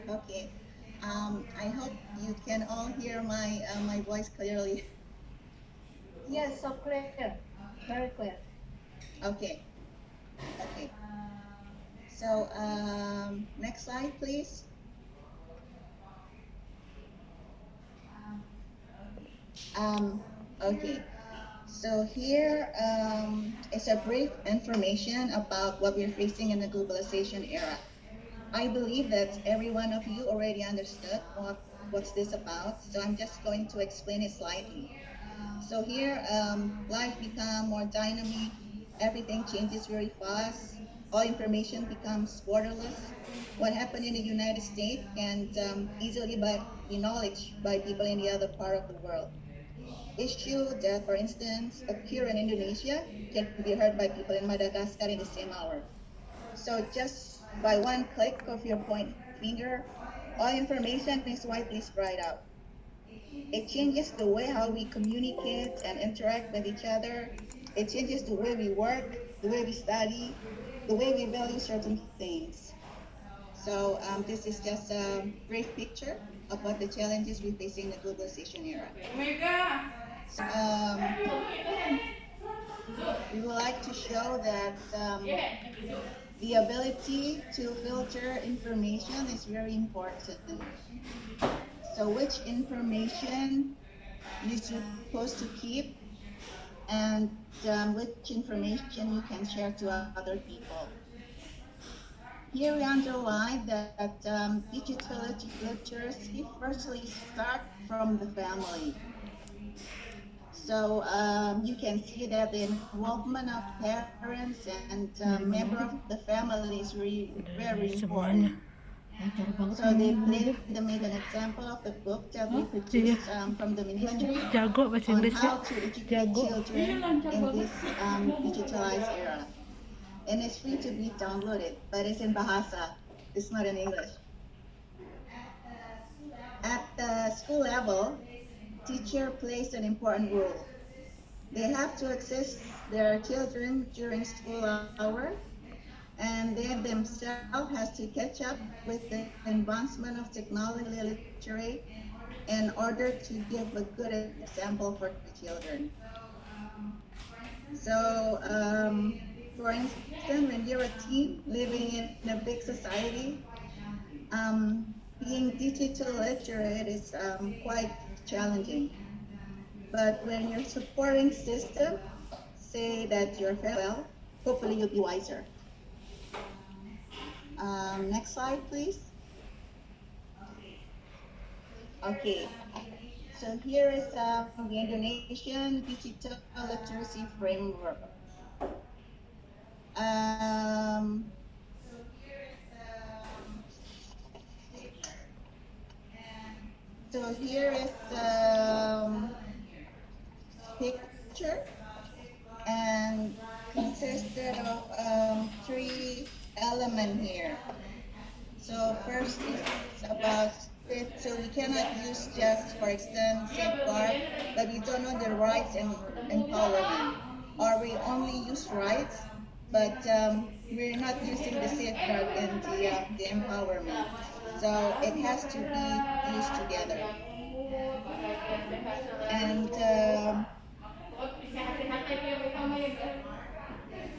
Okay. I hope you can all hear my voice clearly. Yes, so clear, very clear. Okay. Okay. So next slide, please. Um, okay. So here is a brief information about what we're facing in the globalization era. I believe that every one of you already understood what's this about, so I'm just going to explain it slightly. So here, life become more dynamic, everything changes very fast, all information becomes borderless. What happened in the United States can easily be knowledge by people in the other part of the world. Issue that, for instance, occur in Indonesia can be heard by people in Madagascar in the same hour. So just by one click of your point finger, all information is widely spread out. It changes the way how we communicate and interact with each other. It changes the way we work, the way we study, the way we value certain things. So this is just a brief picture about the challenges we face in the globalization era. So we would like to show that the ability to filter information is very important. So which information you're supposed to keep and which information you can share to other people. Here we underline that digital literacy firstly start from the family. So you can see that the involvement of parents and member of the family is very important. Semuanya lancar banget So they ngomongnya made dia. an example of the book that we Oh produced iya, from the ministry jago bahasa on Inggrisnya, how to educate jago. children in this digitalized era. And it's free to be downloaded, but it's in Bahasa. It's not in English. At the school level, teacher plays an important role. They have to assist their children during school hour, and they themselves has to catch up with the advancement of technology literate in order to give a good example for the children. So, for instance, when you're a teen living in a big society, being digital literate is quite challenging. But when your supporting system say that you're very well, hopefully you'll be wiser. Next slide, please. Okay, so here is the Indonesian Digital Literacy Framework. Um, so here is picture and consisted of three elements here. So first is about so we cannot use just for extent safeguard, but we don't know the rights and empowerment, or we only use rights, but we're not using the safeguard and the empowerment. So it has to be used together. And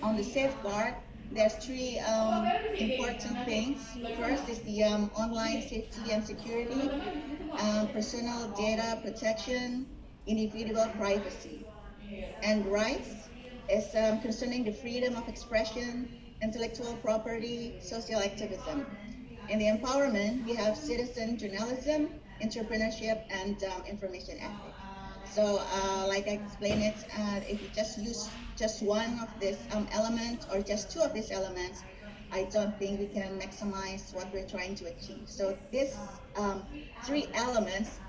on the safeguard, there's three important things. First is the online safety and security, personal data protection, individual privacy, and rights is concerning the freedom of expression, intellectual property, social activism. In the empowerment, we have citizen journalism, entrepreneurship, and information ethics. So, like I explained it, if you just use just one of these elements or just two of these elements, I don't think we can maximize what we're trying to achieve. So, this three elements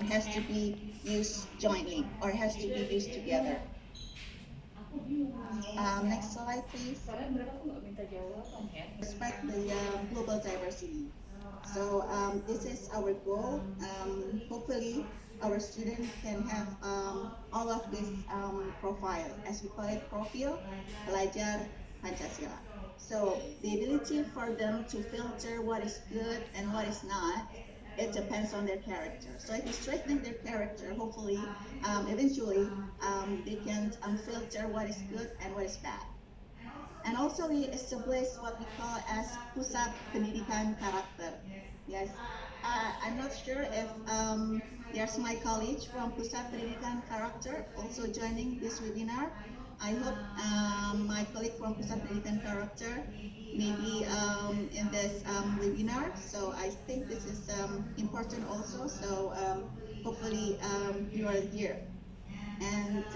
has to be used jointly or has to be used together. Next slide, please. Respect the global diversity. So this is our goal. Hopefully, our students can have all of this profile, as we call it, profile belajar Pancasila. So the ability for them to filter what is good and what is not, it depends on their character. So if you strengthen their character, hopefully, eventually, they can filter what is good and what is bad. And also we establish what we call as pusat pendidikan karakter. Yes, I'm not sure if there's my colleague from pusat pendidikan karakter also joining this webinar. I hope my colleague from pusat pendidikan karakter may be in this webinar. So I think this is important also. So hopefully you are here. And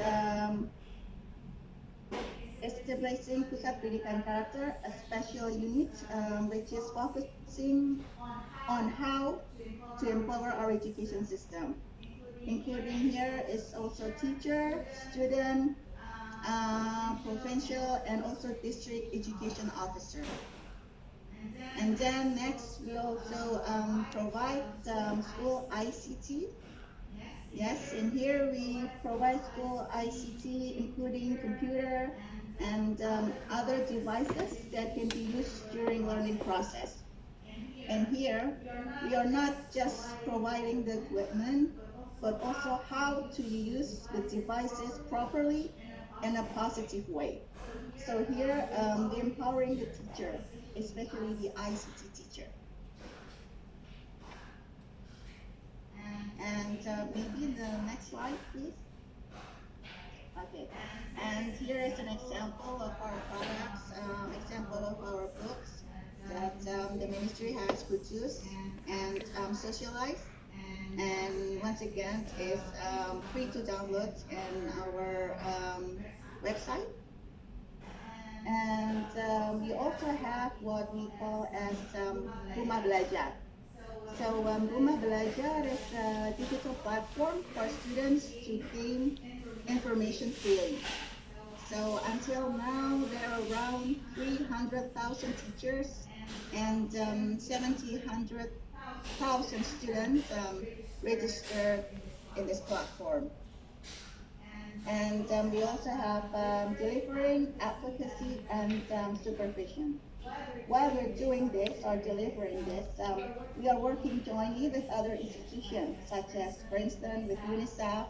establishing pusat pendidikan karakter, a special unit which is focusing on how to empower our education system. Including here is also teacher, student, provincial, and also district education officer. And then next, we also provide school ICT. Yes, in here we provide school ICT, including computer and other devices that can be used during learning process. And here, we are not just providing the equipment, but also how to use the devices properly in a positive way. So here, we're empowering the teacher, especially the ICT teacher. And maybe the next slide, please. Okay, and here is an example of our products, example of our books that the ministry has produced and socialized. And once again, it's free to download in our website. And we also have what we call as Rumah Belajar. So Rumah Belajar is a digital platform for students to gain information freely. So until now, there are around 300,000 teachers and 700,000 students registered in this platform. And we also have delivering advocacy and supervision. While we're doing this or delivering this, we are working jointly with other institutions, such as, for instance, with UNICEF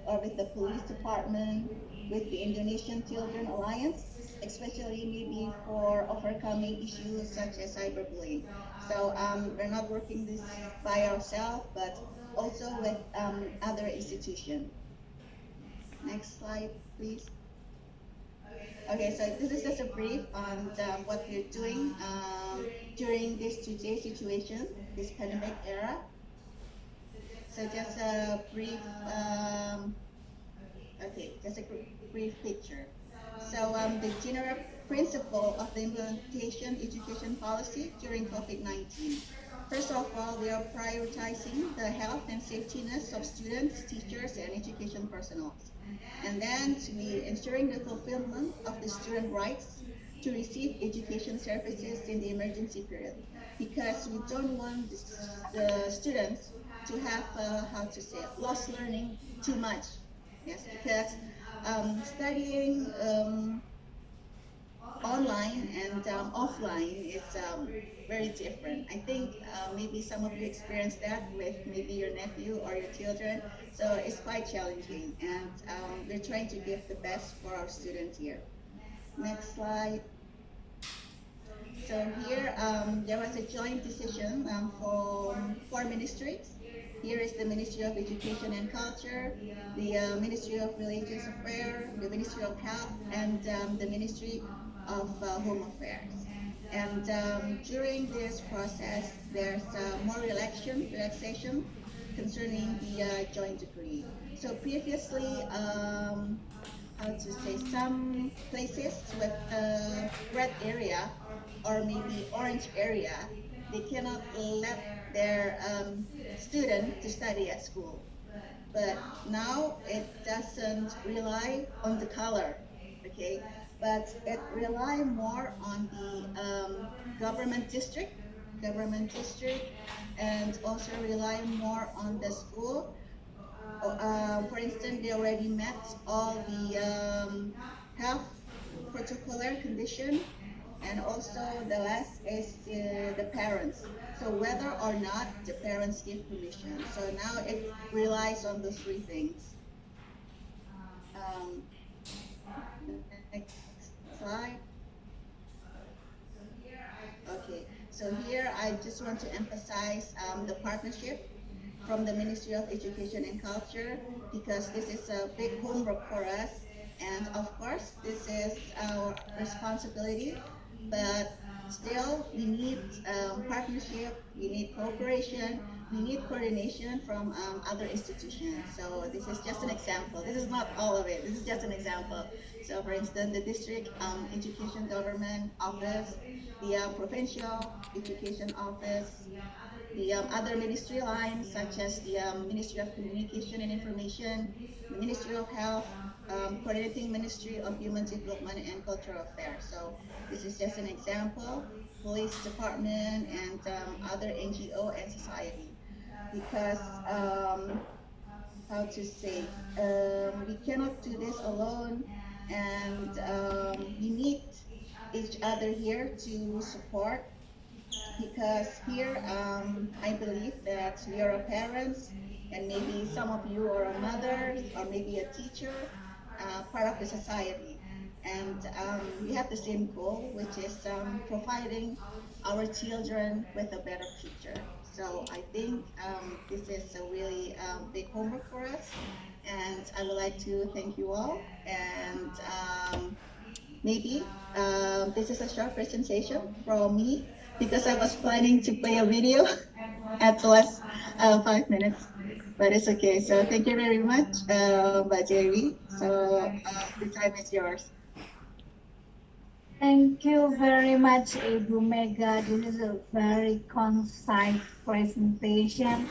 or with the police department, with the Indonesian Children Alliance, especially maybe for overcoming issues such as cyberbullying. So we're not working this by ourselves, but also with other institutions. Next slide, please. Okay, so this is just a brief on what we're doing during this today's situation, this pandemic era. So just a brief, okay, just a brief picture. So the general principle of the implementation education policy during COVID-19. First of all, we are prioritizing the health and safetyness of students, teachers, and education personnel. And then we ensuring the fulfillment of the student rights to receive education services in the emergency period, because we don't want the students to have how to say lost learning too much. Yes, because studying online and offline is very different. I think maybe some of you experienced that with maybe your nephew or your children. So it's quite challenging, and we're trying to give the best for our students here. Next slide. So here there was a joint decision from four ministries. Here is the Ministry of Education and Culture, the Ministry of Religious Affairs, the Ministry of Health, and the Ministry of Home Affairs. And during this process, there's more relaxation concerning the joint decree. So previously, how to say, some places with red area or maybe orange area, they cannot let their student to study at school. But now it doesn't rely on the color, okay? But it rely more on the government district, and also rely more on the school. For instance, they already met all the health protocolar condition, And also the last is the parents. So whether or not the parents give permission. So now it relies on those three things. Um, next slide. Okay, so here I just want to emphasize the partnership from the Ministry of Education and Culture, because this is a big homework for us. And of course, this is our responsibility, but still we need partnership, we need cooperation, we need coordination from other institutions. So this is just an example. This is not all of it. This is just an example. So for instance, the district education government office, the provincial education office, the other ministry lines, such as the Ministry of Communication and Information, the Ministry of Health, Coordinating Ministry of Human Development and Cultural Affairs. So this is just an example, police department and other NGO and society. Because how to say, we cannot do this alone, and we need each other here to support, because here I believe that we are parents, and maybe some of you are a mother or maybe a teacher, part of the society. And we have the same goal, which is providing our children with a better future. So I think this is a really big homework for us. And I would like to thank you all. And maybe this is a short presentation from me, because I was planning to play a video at less 5 minutes, but it's okay. So thank you very much, Mbak Jerry. So the time is yours. Thank you very much, Ibu Mega. This is a very concise presentation.